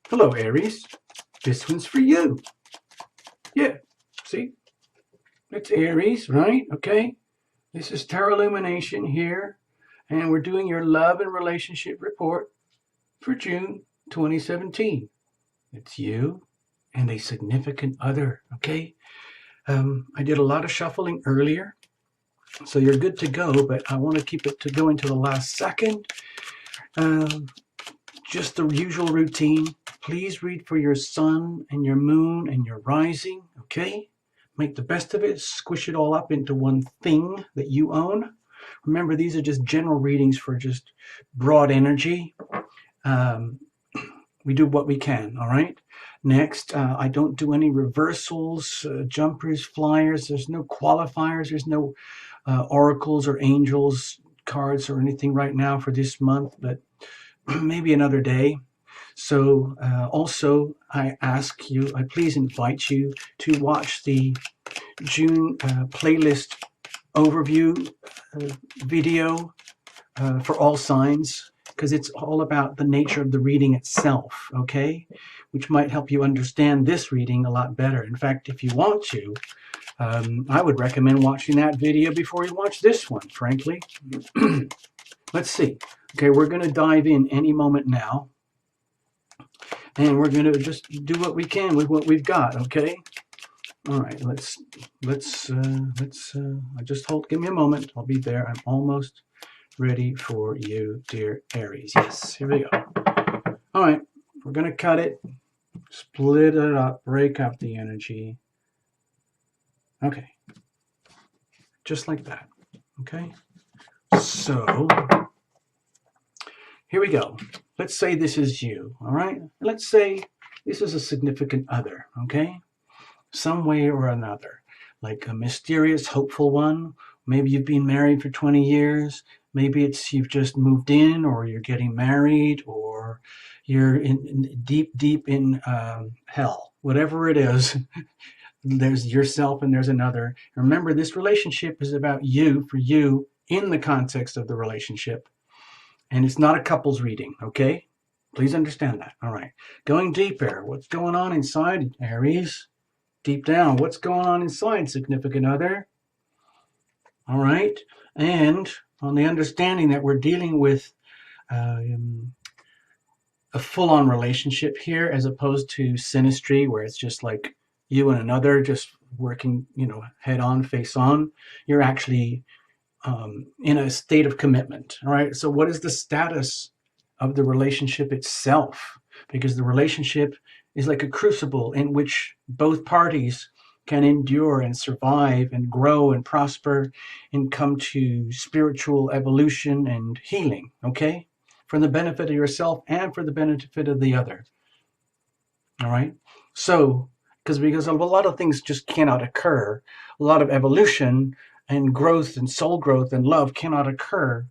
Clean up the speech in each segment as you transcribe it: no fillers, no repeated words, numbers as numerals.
Hello, Aries. This one's for you. Yeah, see? It's Aries, right? Okay. This is Tarot Lumination here, and we're doing your love and relationship report for June 2017. It's you and a significant other, okay? I did a lot of shuffling earlier, so you're good to go, but I want to keep it to go into the last second. Um, just the usual routine. Please read for your sun and your moon and your rising, okay? Make the best of it. Squish it all up into one thing that you own. Remember, these are just general readings for just broad energy. Um, we do what we can, all right? Next, I don't do any reversals, jumpers, flyers. There's no qualifiers. There's no oracles or angels cards or anything right now for this month, but maybe another day. So also, I please invite you to watch the June playlist overview video for all signs, because it's all about the nature of the reading itself, okay? Which might help you understand this reading a lot better. In fact, if you want to, I would recommend watching that video before you watch this one, frankly. Let's see. Okay, we're going to dive in any moment now. And we're going to just do what we can with what we've got, okay? All right, let's just give me a moment. I'll be there. I'm almost ready for you, dear Aries. Yes, here we go. All right, we're going to cut it, split it up, break up the energy. Okay, just like that, okay? So, here we go. Let's say this is you, all right? Let's say this is a significant other, okay? Some way or another, like a mysterious, hopeful one. Maybe you've been married for 20 years. Maybe it's you've just moved in, or you're getting married, or you're in deep in hell. Whatever it is, there's yourself and there's another. Remember, this relationship is about you, for you, in the context of the relationship. And it's not a couples reading, okay? Please understand that. All right. Going deeper, what's going on inside, Aries? Deep down, what's going on inside, significant other? All right. And on the understanding that we're dealing with a full-on relationship here, as opposed to synastry, where it's just like you and another just working, head on, face on. You're actually in a state of commitment. All right. So what is the status of the relationship itself? Because the relationship is like a crucible in which both parties can endure and survive and grow and prosper and come to spiritual evolution and healing, okay? For the benefit of yourself and for the benefit of the other. All right? So, because a lot of things just cannot occur, a lot of evolution and growth and soul growth and love cannot occur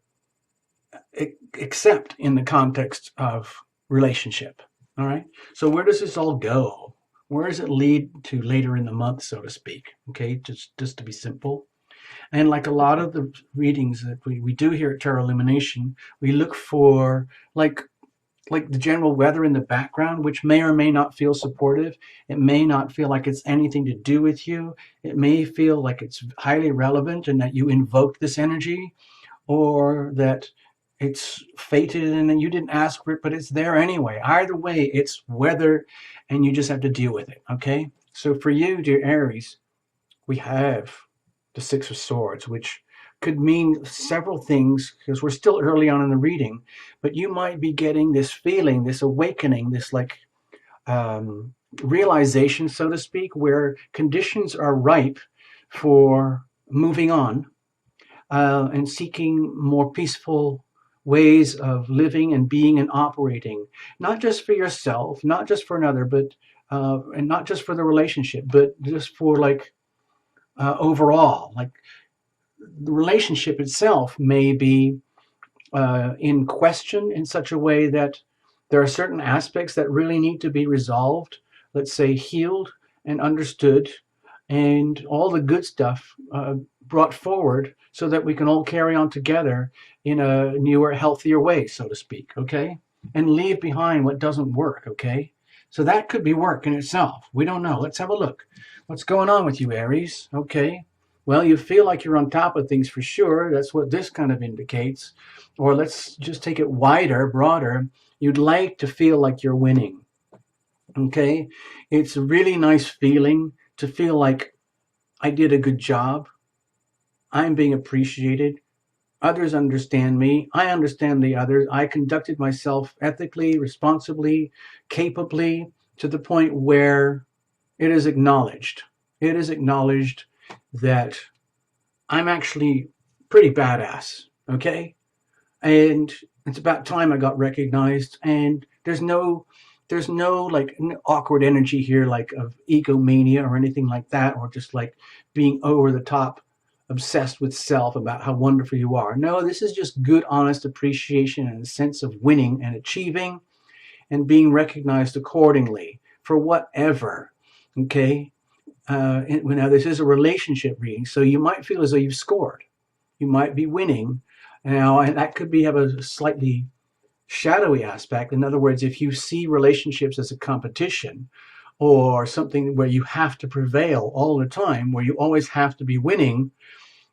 except in the context of relationship. All right. So where does this all go? Where does it lead to later in the month, so to speak? Okay, just to be simple. And like a lot of the readings that we do here at Tarot Illumination, we look for like the general weather in the background, which may or may not feel supportive. It may not feel like it's anything to do with you. It may feel like it's highly relevant and that you invoked this energy, or that it's fated and you didn't ask for it, but it's there anyway. Either way, it's weather and you just have to deal with it, okay? So for you, dear Aries, we have the Six of Swords, which could mean several things because we're still early on in the reading, but you might be getting this feeling, this awakening, this realization, so to speak, where conditions are ripe for moving on and seeking more peaceful ways of living and being and operating, not just for yourself, not just for another, but and not just for the relationship, but just for overall. Like the relationship itself may be in question in such a way that there are certain aspects that really need to be resolved, let's say healed and understood, and all the good stuff brought forward so that we can all carry on together in a newer, healthier way, so to speak, okay? And leave behind what doesn't work, okay? So that could be work in itself. We don't know. Let's have a look. What's going on with you, Aries? Okay. Well, you feel like you're on top of things for sure. That's what this kind of indicates. Or let's just take it wider, broader. You'd like to feel like you're winning. Okay. It's a really nice feeling to feel like I did a good job. I'm being appreciated. Others understand me. I understand the others. I conducted myself ethically, responsibly, capably, to the point where it is acknowledged. It is acknowledged that I'm actually pretty badass. Okay. And it's about time I got recognized. And there's no like awkward energy here, like of egomania or anything like that, or just like being over the top obsessed with self about how wonderful you are. No, this is just good, honest appreciation and a sense of winning and achieving and being recognized accordingly for whatever. Okay. Now, this is a relationship reading, so you might feel as though you've scored. You might be winning. Now, and that could have a slightly shadowy aspect. In other words, if you see relationships as a competition or something where you have to prevail all the time, where you always have to be winning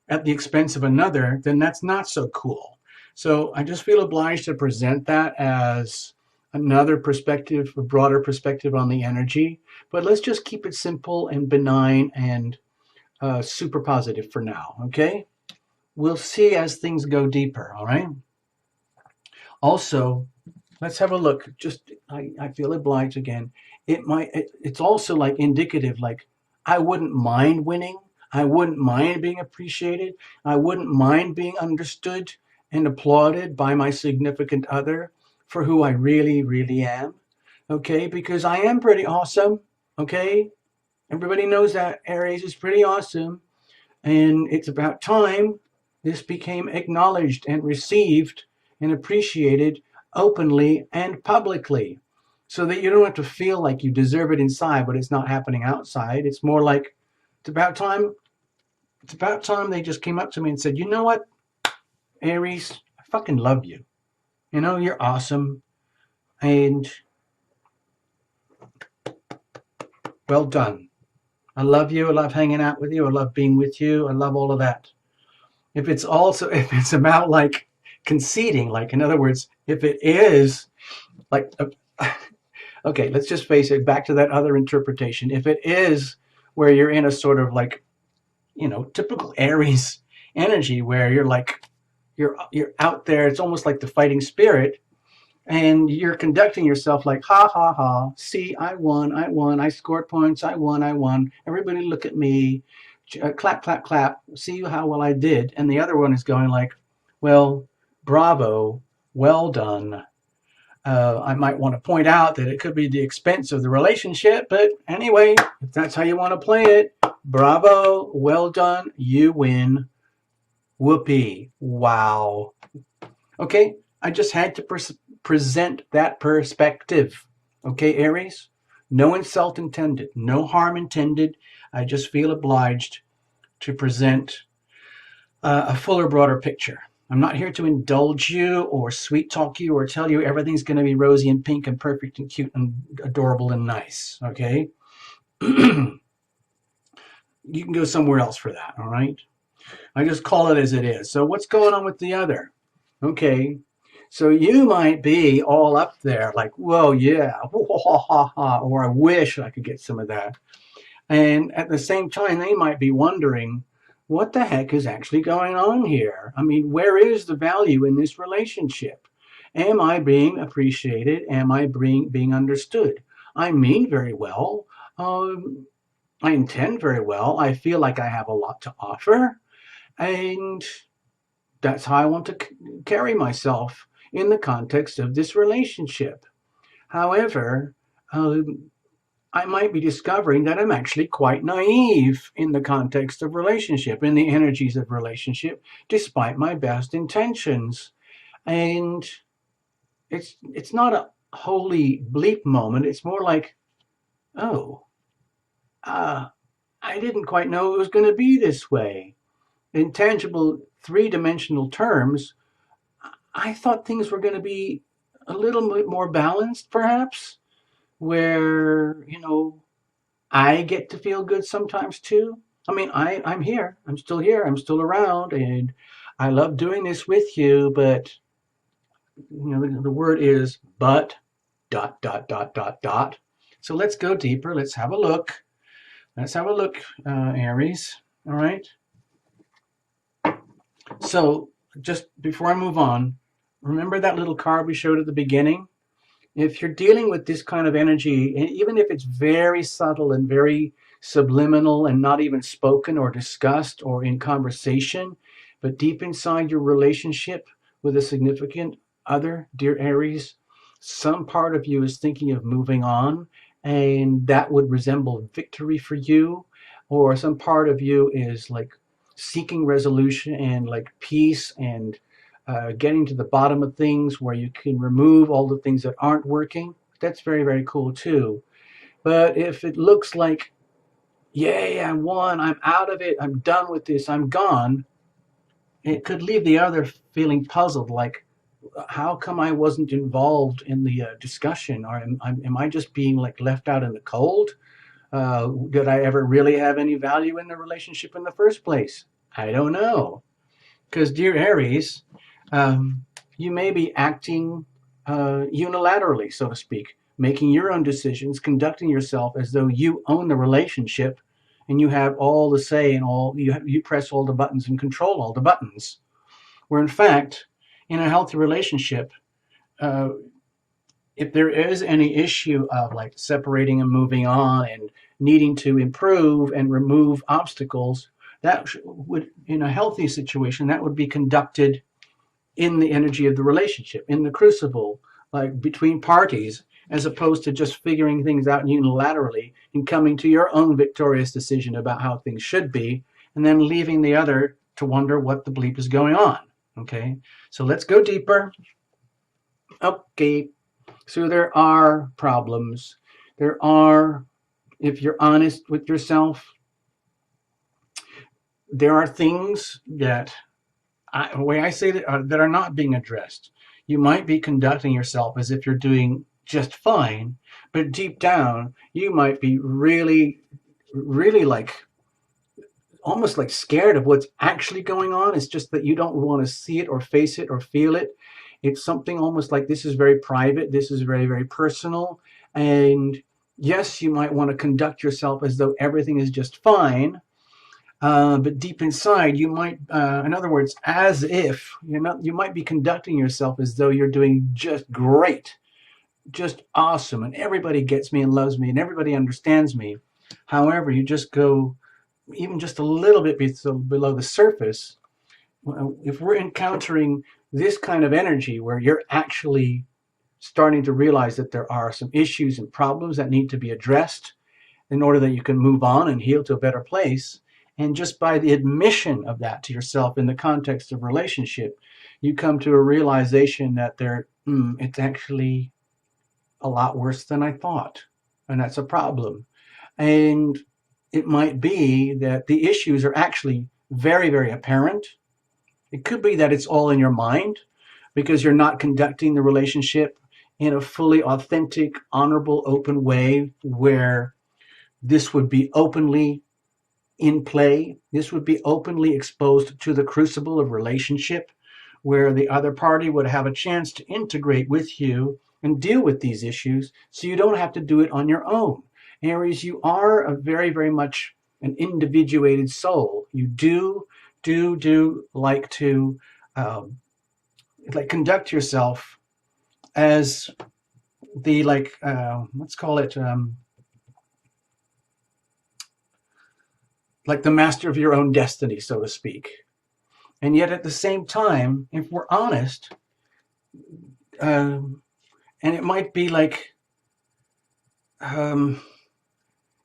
at the expense of another, then that's not so cool. So I just feel obliged to present that as another perspective, a broader perspective on the energy. But let's just keep it simple and benign and super positive for now, okay? We'll see as things go deeper, all right? Also, let's have a look. I feel obliged again. It's also like indicative, like I wouldn't mind winning. I wouldn't mind being appreciated. I wouldn't mind being understood and applauded by my significant other for who I really, really am. Okay, because I am pretty awesome. Okay, everybody knows that Aries is pretty awesome. And it's about time this became acknowledged and received and appreciated openly and publicly so that you don't have to feel like you deserve it inside, but it's not happening outside. It's more like it's about time. It's about time they just came up to me and said, you know what, Aries, I fucking love you. You know, you're awesome. And well done. I love you. I love hanging out with you. I love being with you. I love all of that. If it's about like conceding, like in other words, if it is like, okay, let's just face it, back to that other interpretation. If it is where you're in a sort of like, typical Aries energy where you're like, you're out there, it's almost like the fighting spirit, and you're conducting yourself like, ha ha ha, see, I won, I scored points, I won, everybody look at me, clap clap clap, see how well I did. And the other one is going like, well, bravo, well done. I might want to point out that it could be the expense of the relationship, but anyway, if that's how you want to play it, bravo, well done, you win, whoopee, wow. Okay, I just had to present that perspective. Okay, Aries? No insult intended, no harm intended. I just feel obliged to present a fuller, broader picture. I'm not here to indulge you or sweet talk you or tell you everything's going to be rosy and pink and perfect and cute and adorable and nice. Okay? You can go somewhere else for that, all right? I just call it as it is. So what's going on with the other? Okay. So you might be all up there like, whoa, yeah, or I wish I could get some of that. And at the same time, they might be wondering, what the heck is actually going on here? I mean, where is the value in this relationship? Am I being appreciated? Am I being understood? I mean very well. I intend very well. I feel like I have a lot to offer. And that's how I want to carry myself in the context of this relationship. However, I might be discovering that I'm actually quite naive in the context of relationship, in the energies of relationship, despite my best intentions. And it's not a holy bleep moment. It's more like, oh, I didn't quite know it was going to be this way. In tangible three-dimensional terms, I thought things were going to be a little bit more balanced, perhaps. where, I get to feel good sometimes too. I mean, I'm here. I'm still here. I'm still around, and I love doing this with you. But the word is but dot dot dot dot dot. So let's go deeper. Let's have a look. Let's have a look, Aries. All right. So just before I move on, remember that little card we showed at the beginning? If you're dealing with this kind of energy, even if it's very subtle and very subliminal and not even spoken or discussed or in conversation, but deep inside your relationship with a significant other, dear Aries, some part of you is thinking of moving on, and that would resemble victory for you, or some part of you is like seeking resolution and like peace and getting to the bottom of things where you can remove all the things that aren't working. That's very, very cool too. But if it looks like, yay, I won, I'm out of it, I'm done with this, I'm gone, it could leave the other feeling puzzled, like, how come I wasn't involved in the discussion? Or am I just being like left out in the cold? Did I ever really have any value in the relationship in the first place? I don't know. Because, dear Aries, um, you may be acting unilaterally, so to speak, making your own decisions, conducting yourself as though you own the relationship and you have all the say and you press all the buttons and control all the buttons. Where in fact, in a healthy relationship, uh, if there is any issue of like separating and moving on and needing to improve and remove obstacles, that would, in a healthy situation, that would be conducted in the energy of the relationship, in the crucible, like between parties, as opposed to just figuring things out unilaterally and coming to your own victorious decision about how things should be, and then leaving the other to wonder what the bleep is going on. Okay, so let's go deeper. Okay, so there are problems. There are, if you're honest with yourself, there are things that the way I say that are not being addressed. You might be conducting yourself as if you're doing just fine, but deep down, you might be really, really like almost like scared of what's actually going on. It's just that you don't want to see it or face it or feel it. It's something almost like this is very private, this is very, very personal. And yes, you might want to conduct yourself as though everything is just fine, but deep inside, you might, in other words, as if you might be conducting yourself as though you're doing just great, just awesome, and everybody gets me and loves me, and everybody understands me. However, you just go even just a little bit below the surface. If we're encountering this kind of energy where you're actually starting to realize that there are some issues and problems that need to be addressed, in order that you can move on and heal to a better place. And just by the admission of that to yourself in the context of relationship, you come to a realization that it's actually a lot worse than I thought. And that's a problem. And it might be that the issues are actually very, very apparent. It could be that it's all in your mind because you're not conducting the relationship in a fully authentic, honorable, open way where this would be openly in play. This would be openly exposed to the crucible of relationship, where the other party would have a chance to integrate with you and deal with these issues so you don't have to do it on your own. Aries, you are a very, very much an individuated soul. You do like to um, like conduct yourself as the let's call it like the master of your own destiny, so to speak. And yet at the same time, if we're honest, and it might be like, um,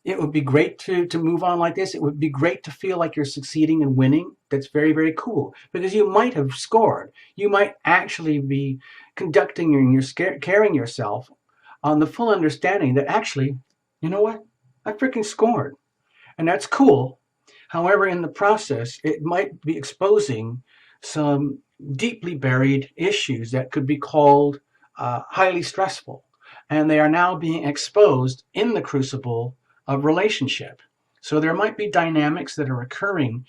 it would be great to move on like this. It would be great to feel like you're succeeding and winning. That's very, very cool because you might have scored. You might actually be conducting and you're carrying yourself on the full understanding that actually, you know what? I freaking scored. And that's cool. However, in the process, it might be exposing some deeply buried issues that could be called highly stressful. and they are now being exposed in the crucible of relationship. So there might be dynamics that are occurring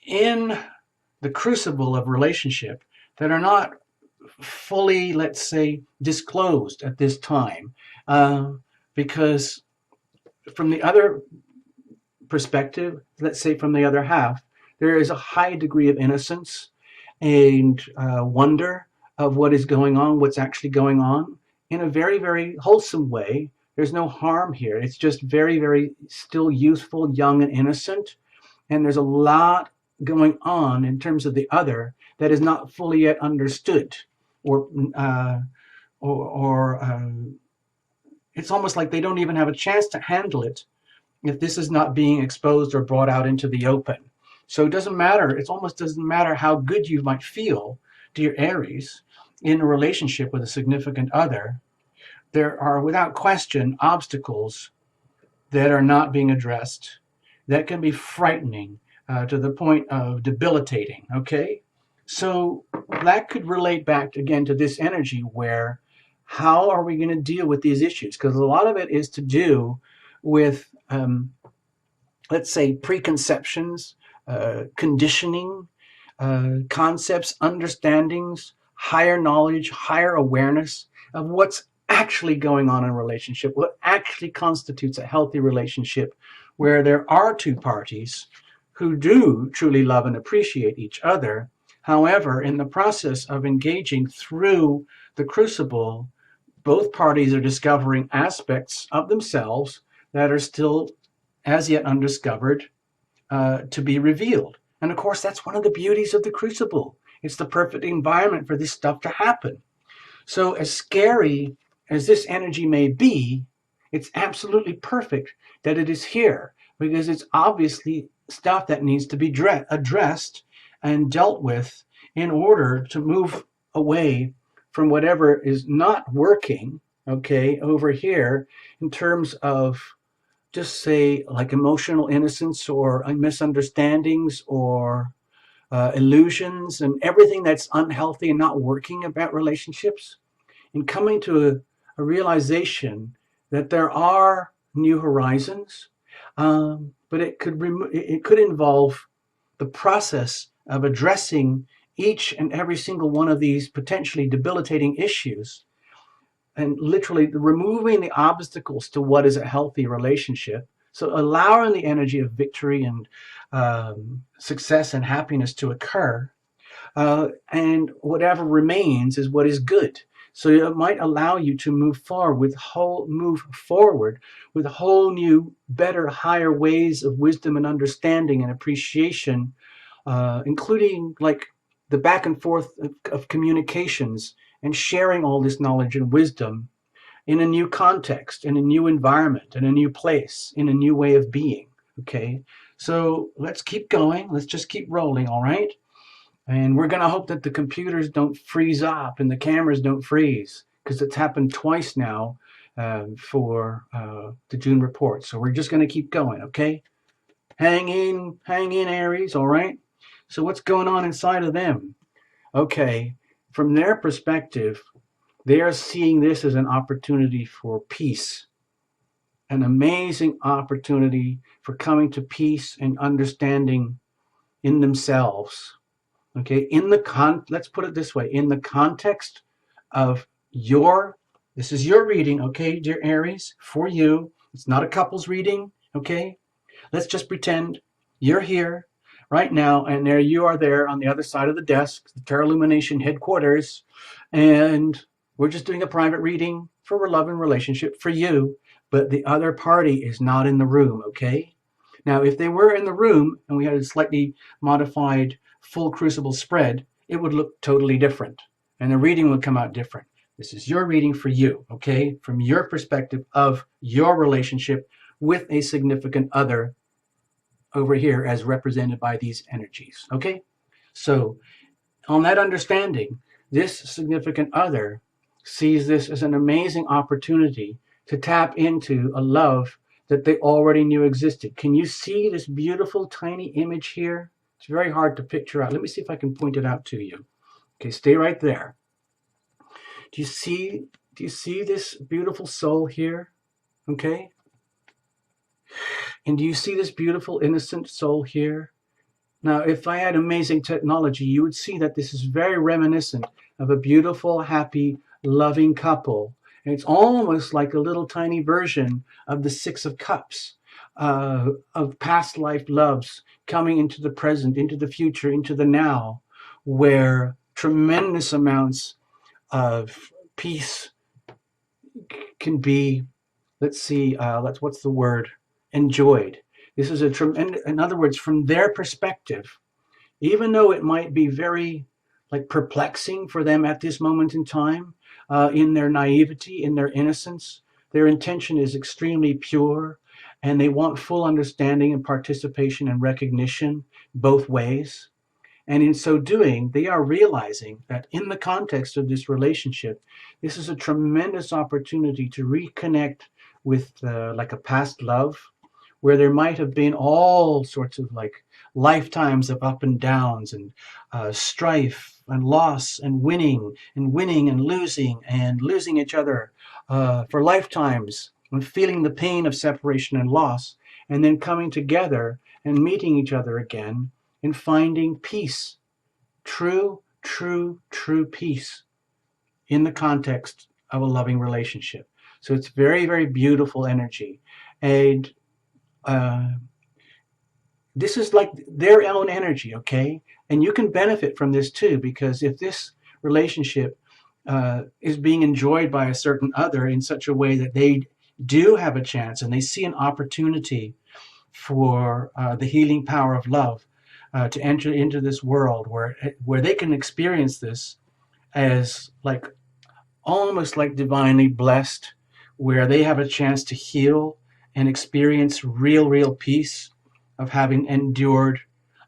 in the crucible of relationship that are not fully, let's say, disclosed at this time, because from the other perspective, let's say from the other half, there is a high degree of innocence and wonder of what is going on, what's actually going on, in a very, very wholesome way. There's no harm here. It's just very, very still youthful, young, and innocent. And there's a lot going on in terms of the other that is not fully yet understood, or uh, or it's almost like they don't even have a chance to handle it if this is not being exposed or brought out into the open. So it doesn't matter. It almost doesn't matter how good you might feel, dear Aries, in a relationship with a significant other. There are, without question, obstacles that are not being addressed that can be frightening to the point of debilitating. Okay? So that could relate back again to this energy where how are we going to deal with these issues? Because a lot of it is to do with let's say, preconceptions, conditioning, concepts, understandings, higher knowledge, higher awareness of what's actually going on in a relationship, what actually constitutes a healthy relationship where there are two parties who do truly love and appreciate each other. However, in the process of engaging through the crucible, both parties are discovering aspects of themselves that are still as yet undiscovered, to be revealed. And of course, that's one of the beauties of the crucible. It's the perfect environment for this stuff to happen. So, as scary as this energy may be, it's absolutely perfect that it is here because it's obviously stuff that needs to be addressed and dealt with in order to move away from whatever is not working, okay, over here in terms of just say like emotional innocence or misunderstandings or illusions and everything that's unhealthy and not working about relationships, and coming to a realization that there are new horizons, but it could involve the process of addressing each and every single one of these potentially debilitating issues and literally removing the obstacles to what is a healthy relationship. So allowing the energy of victory and success and happiness to occur, and whatever remains is what is good. So it might allow you to move forward with whole new, better, higher ways of wisdom and understanding and appreciation, including like the back and forth of communications and sharing all this knowledge and wisdom in a new context, in a new environment, in a new place, in a new way of being. Okay, so let's keep going. Let's just keep rolling, all right? And we're going to hope that the computers don't freeze up and the cameras don't freeze because it's happened twice now for the June report. So we're just going to keep going, okay? Hang in, Aries, all right? So what's going on inside of them? Okay, from their perspective, they are seeing this as an opportunity for peace, an amazing opportunity for coming to peace and understanding in themselves. Okay, let's put it this way, in the context of this is your reading, okay, dear Aries, for you. It's not a couple's reading, okay? Let's just pretend you're here right now, and there you are there on the other side of the desk, the Tarot Lumination headquarters, and we're just doing a private reading for love and relationship for you, but the other party is not in the room, okay? Now, if they were in the room and we had a slightly modified full crucible spread, it would look totally different, and the reading would come out different. This is your reading for you, okay? From your perspective of your relationship with a significant other over here as represented by these energies, okay? So on that understanding, this significant other sees this as an amazing opportunity to tap into a love that they already knew existed. Can you see this beautiful tiny image here? It's very hard to picture out. Let me see if I can point it out to you. Okay, stay right there. Do Do you see this beautiful soul here? Okay? And do you see this beautiful innocent soul here? Now, if I had amazing technology, you would see that this is very reminiscent of a beautiful, happy, loving couple. And it's almost like a little tiny version of the Six of Cups, of past life loves coming into the present, into the future, into the now, where tremendous amounts of peace can be, let's see, what's the word? Enjoyed. This is a tremendous, in other words, from their perspective, even though it might be very like perplexing for them at this moment in time, in their naivety, in their innocence, their intention is extremely pure, and they want full understanding and participation and recognition both ways. And in so doing, they are realizing that in the context of this relationship, this is a tremendous opportunity to reconnect with like a past love, where there might have been all sorts of like lifetimes of up and downs and strife and loss and winning and losing each other for lifetimes and feeling the pain of separation and loss, and then coming together and meeting each other again and finding peace, true peace in the context of a loving relationship. So it's very, very beautiful energy. And uh, this is like their own energy, okay? And you can benefit from this too, because if this relationship is being enjoyed by a certain other in such a way that they do have a chance and they see an opportunity for the healing power of love to enter into this world where they can experience this as like almost like divinely blessed, where they have a chance to heal and experience real peace of having endured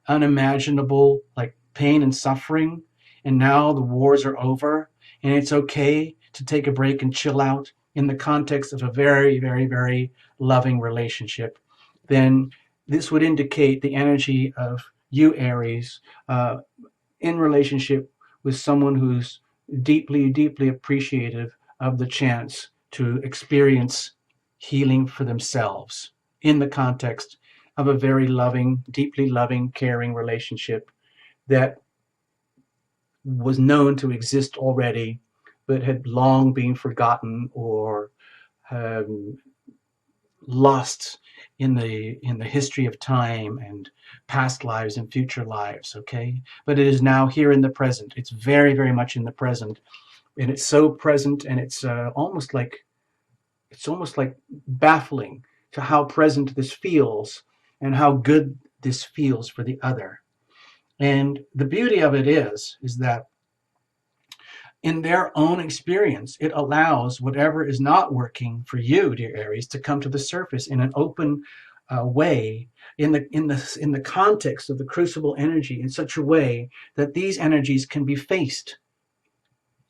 unimaginable like pain and suffering, and now the wars are over and it's okay to take a break and chill out in the context of a very loving relationship. Then this would indicate the energy of you, Aries, in relationship with someone who's deeply appreciative of the chance to experience healing for themselves in the context of a very loving, deeply loving, caring relationship that was known to exist already, but had long been forgotten or um, lost in the history of time and past lives and future lives. Okay, but it is now here in the present. It's very much in the present, and it's so present, and it's almost like baffling to how present this feels and how good this feels for the other. And the beauty of it is that in their own experience, it allows whatever is not working for you, dear Aries, to come to the surface in an open way, in the context of the crucible energy, in such a way that these energies can be faced.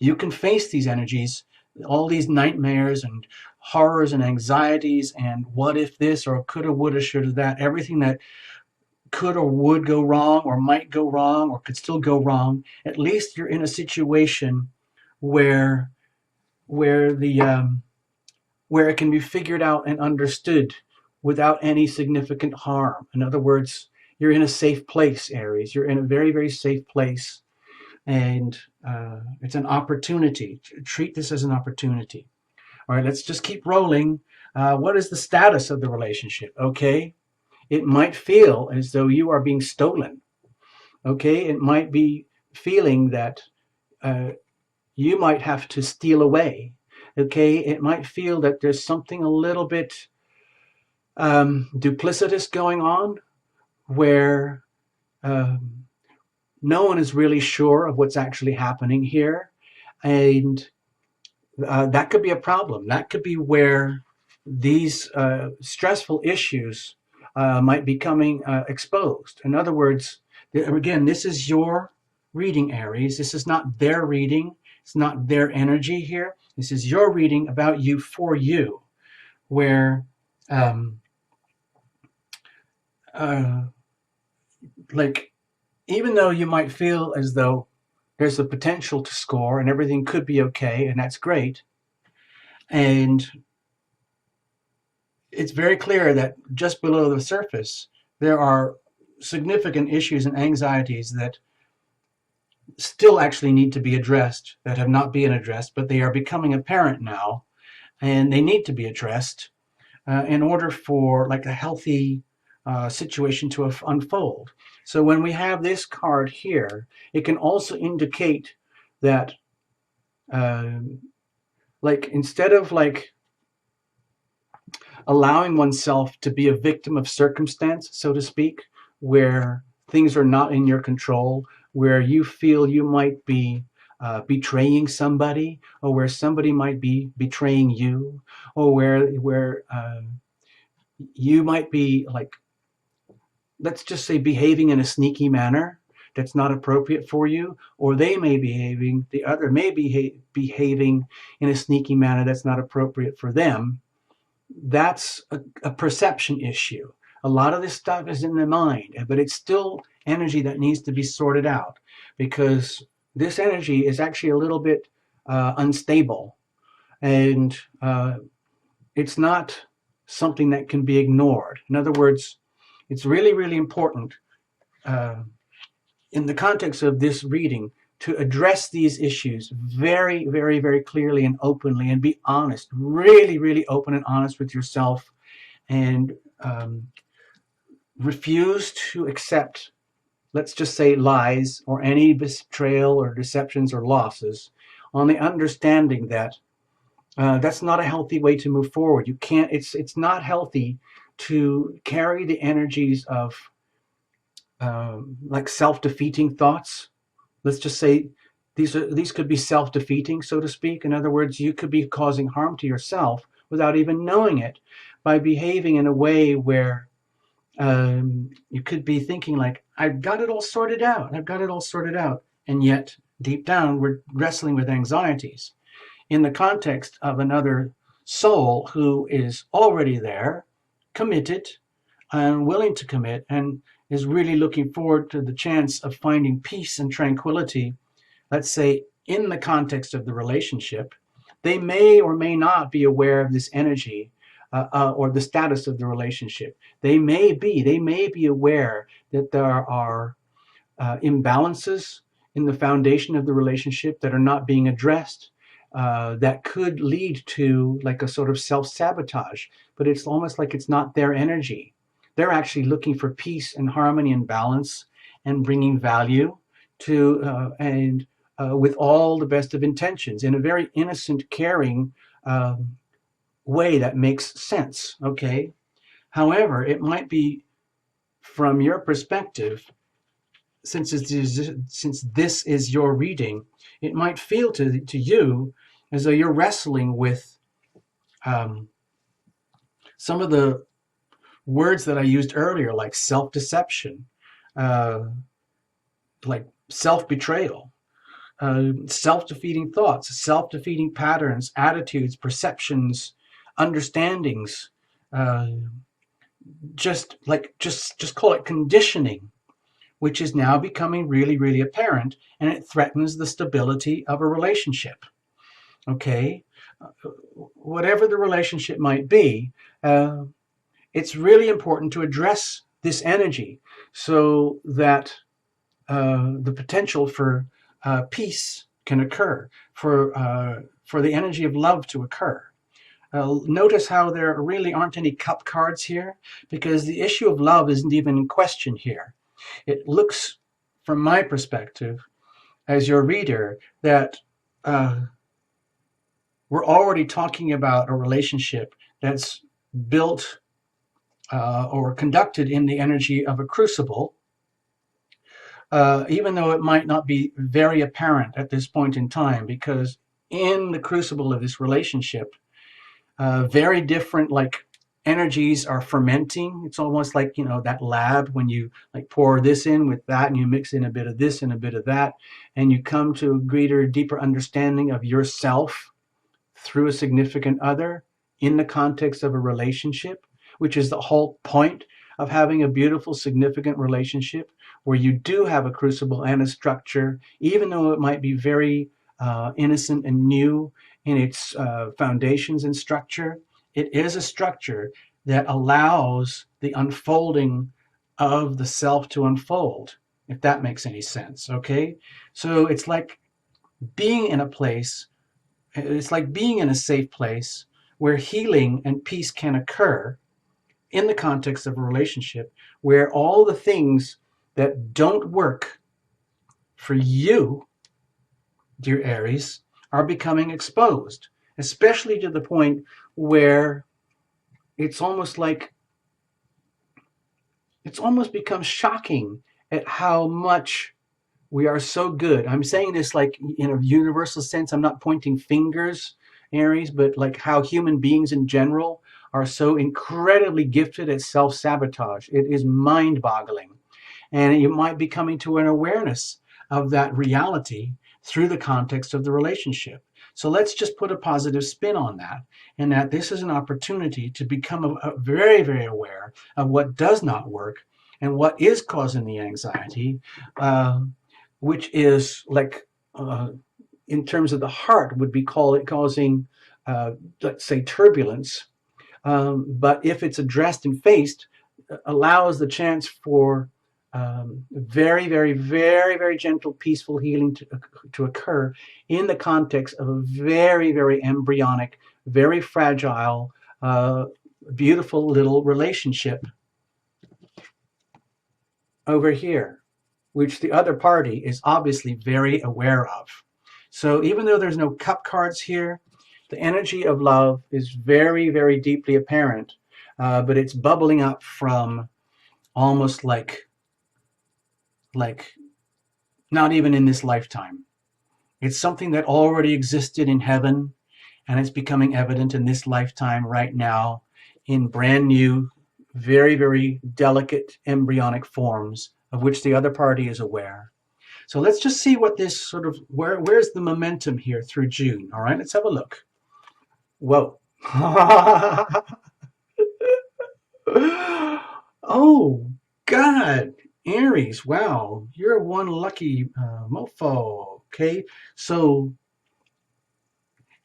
You can face these energies, all these nightmares and horrors and anxieties and what if this or coulda, woulda, shoulda, that, everything that could or would go wrong or might go wrong or could still go wrong. At least you're in a situation where where the where it can be figured out and understood without any significant harm. In other words, you're in a safe place, Aries. You're in a very safe place, and it's an opportunity. Treat this as an opportunity. All right, let's just keep rolling. What is the status of the relationship? Okay, it might feel as though you are being stolen. Okay, it might be feeling that uh, you might have to steal away. Okay, it might feel that there's something a little bit duplicitous going on, where um, no one is really sure of what's actually happening here. And that could be a problem. That could be where these stressful issues might be coming exposed. In other words, again, this is your reading, Aries. This is not their reading. It's not their energy here. This is your reading about you for you, where um, uh, like even though you might feel as though there's a potential to score and everything could be okay, and that's great, And it's very clear that just below the surface, there are significant issues and anxieties that still actually need to be addressed, that have not been addressed, but they are becoming apparent now, and they need to be addressed in order for like a healthy situation to unfold. So when we have this card here, it can also indicate that like instead of like allowing oneself to be a victim of circumstance, so to speak, where things are not in your control, where you feel you might be betraying somebody, or where somebody might be betraying you, or where you might be like, let's just say, behaving in a sneaky manner that's not appropriate for you, or they may behaving, the other may be behaving in a sneaky manner that's not appropriate for them. That's a perception issue. A lot of this stuff is in the mind, but it's still energy that needs to be sorted out, because this energy is actually a little bit unstable, and it's not something that can be ignored. In other words, it's really, really important uh, in the context of this reading to address these issues very, very, very clearly and openly, and be honest, really, really open and honest with yourself, and refuse to accept, let's just say, lies or any betrayal or deceptions or losses, on the understanding that that's not a healthy way to move forward. You can't. It's not healthy to carry the energies of like self-defeating thoughts. Let's just say these could be self-defeating, so to speak. In other words, you could be causing harm to yourself without even knowing it, by behaving in a way where you could be thinking like, I've got it all sorted out. I've got it all sorted out. And yet, deep down, we're wrestling with anxieties in the context of another soul who is already there, committed, and willing to commit, and is really looking forward to the chance of finding peace and tranquility, let's say, in the context of the relationship. They may or may not be aware of this energy or the status of the relationship. They may be aware that there are imbalances in the foundation of the relationship that are not being addressed, that could lead to like a sort of self-sabotage, but it's almost like it's not their energy. They're actually looking for peace and harmony and balance, and bringing value to and with all the best of intentions, in a very innocent, caring way that makes sense. Okay. However, it might be, from your perspective, since this is your reading, it might feel to you as though you're wrestling with um, some of the words that I used earlier, like self-deception, uh, like self-betrayal, self-defeating thoughts, self-defeating patterns, attitudes, perceptions, understandings. Uh, just call it conditioning, which is now becoming really, really apparent, and it threatens the stability of a relationship. Okay, whatever the relationship might be, uh, it's really important to address this energy, so that the potential for peace can occur, for the energy of love to occur. Notice how there really aren't any cup cards here, because the issue of love isn't even in question here. It looks, from my perspective, as your reader, that uh, we're already talking about a relationship that's built or conducted in the energy of a crucible, even though it might not be very apparent at this point in time, because in the crucible of this relationship, very different like energies are fermenting. It's almost like, that lab when you like pour this in with that, and you mix in a bit of this and a bit of that, and you come to a greater, deeper understanding of yourself through a significant other in the context of a relationship, which is the whole point of having a beautiful, significant relationship, where you do have a crucible and a structure, even though it might be very innocent and new in its foundations and structure, it is a structure that allows the unfolding of the self to unfold, if that makes any sense. Okay, so it's like being in a place, it's like being in a safe place where healing and peace can occur in the context of a relationship, where all the things that don't work for you, dear Aries, are becoming exposed, especially to the point where it's almost like it's almost become shocking at how much we are so good. I'm saying this like in a universal sense. I'm not pointing fingers, Aries, but like how human beings in general are so incredibly gifted at self-sabotage. It is mind-boggling. And you might be coming to an awareness of that reality through the context of the relationship. So let's just put a positive spin on that, and that this is an opportunity to become very, very aware of what does not work and what is causing the anxiety, which is like, in terms of the heart, would be causing, let's say, turbulence. But if it's addressed and faced, allows the chance for very, very, very, very gentle, peaceful healing to occur in the context of a very, very embryonic, very fragile, beautiful little relationship over here, which the other party is obviously very aware of. So even though there's no cup cards here, the energy of love is very, very deeply apparent, but it's bubbling up from almost like not even in this lifetime. It's something that already existed in heaven, and it's becoming evident in this lifetime right now in brand new, very, very delicate embryonic forms of which the other party is aware. So let's just see what this sort of, where's the momentum here through June? All right, let's have a look. Whoa. Oh, God. Aries, wow, you're one lucky mofo. Okay, so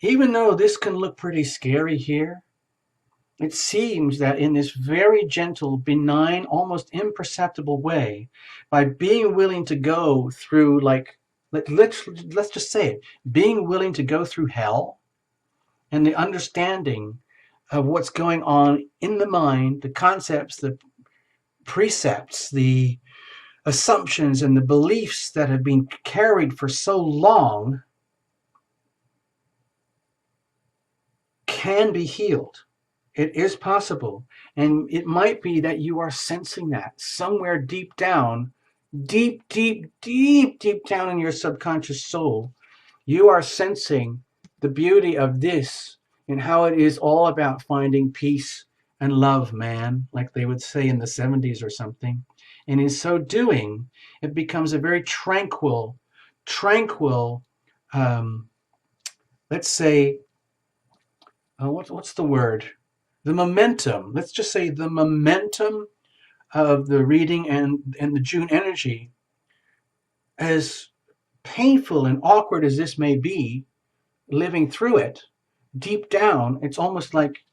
even though this can look pretty scary here, it seems that in this very gentle, benign, almost imperceptible way, by being willing to go through, like, let's just say it, being willing to go through hell, and the understanding of what's going on in the mind, the concepts, the precepts, the assumptions, and the beliefs that have been carried for so long can be healed. It is possible. And it might be that you are sensing that somewhere deep down, deep, deep, deep, deep down in your subconscious soul, you are sensing the beauty of this and how it is all about finding peace and love, man, like they would say in the 70s or something. And in so doing, it becomes a very tranquil, um, let's say, what's the word? The momentum, let's just say the momentum of the reading and the June energy, as painful and awkward as this may be, living through it, deep down, it's almost like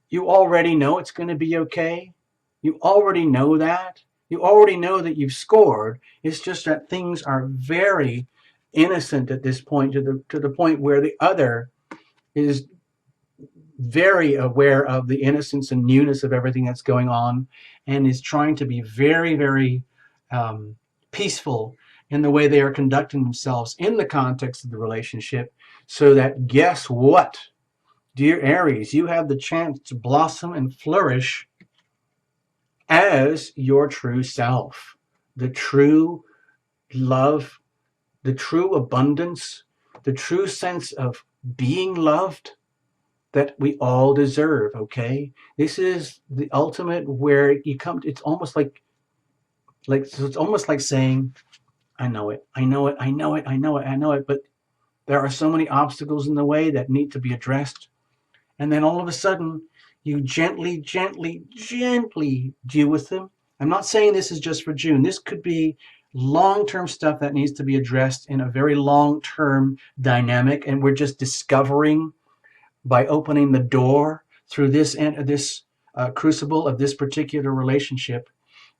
you already know it's going to be okay. You already know that. You already know that you've scored. It's just that things are very innocent at this point, to the point where the other is very aware of the innocence and newness of everything that's going on, and is trying to be very, very peaceful in the way they are conducting themselves in the context of the relationship, so that, guess what, dear Aries, you have the chance to blossom and flourish as your true self, the true love, the true abundance, the true sense of being loved that we all deserve. Okay, this is the ultimate, where you come to, it's almost so it's almost like saying, I know it, I know it, I know it, I know it, I know it, but there are so many obstacles in the way that need to be addressed. And then all of a sudden, you gently, gently, gently deal with them. I'm not saying this is just for June. This could be long-term stuff that needs to be addressed in a very long-term dynamic, and we're just discovering by opening the door through this crucible of this particular relationship,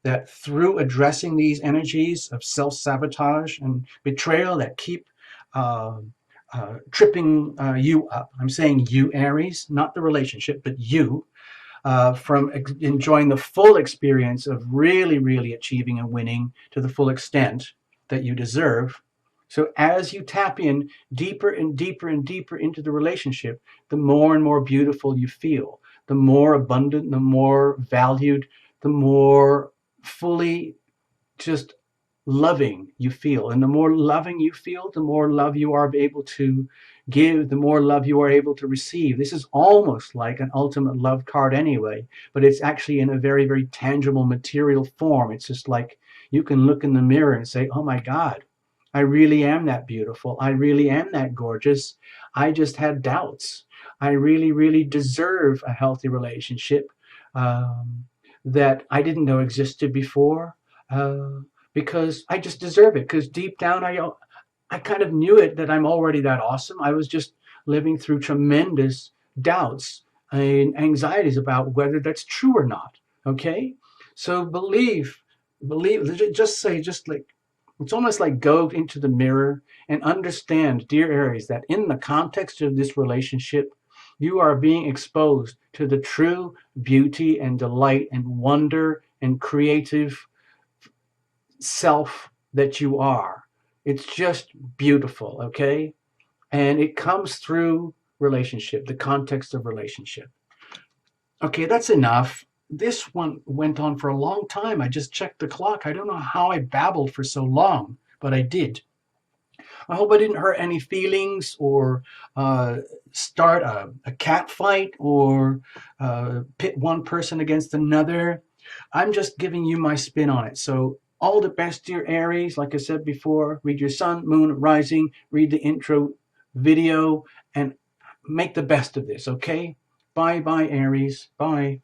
that through addressing these energies of self-sabotage and betrayal that keep uh, tripping you up. I'm saying you, Aries, not the relationship, but you, from enjoying the full experience of really, really achieving and winning to the full extent that you deserve. So as you tap in deeper and deeper and deeper into the relationship, the more and more beautiful you feel, the more abundant, the more valued, the more fully just loving you feel. And the more loving you feel, the more love you are able to give, the more love you are able to receive. This is almost like an ultimate love card anyway, but it's actually in a very, very tangible material form. It's just like you can look in the mirror and say, oh my God, I really am that beautiful. I really am that gorgeous. I just had doubts. I really, really deserve a healthy relationship that I didn't know existed before. Uh, because I just deserve it. Because deep down, I kind of knew it, that I'm already that awesome. I was just living through tremendous doubts and anxieties about whether that's true or not. Okay, so believe. Just say, just like it's almost like go into the mirror and understand, dear Aries, that in the context of this relationship, you are being exposed to the true beauty and delight and wonder and creative self that you are. It's just beautiful, okay? And it comes through relationship, the context of relationship. Okay, that's enough. This one went on for a long time. I just checked the clock. I don't know how I babbled for so long, but I did. I hope I didn't hurt any feelings or start a cat fight or pit one person against another. I'm just giving you my spin on it. So all the best, dear Aries. Like I said before, read your sun, moon, rising, read the intro video, and make the best of this, okay? Bye, bye, Aries. Bye.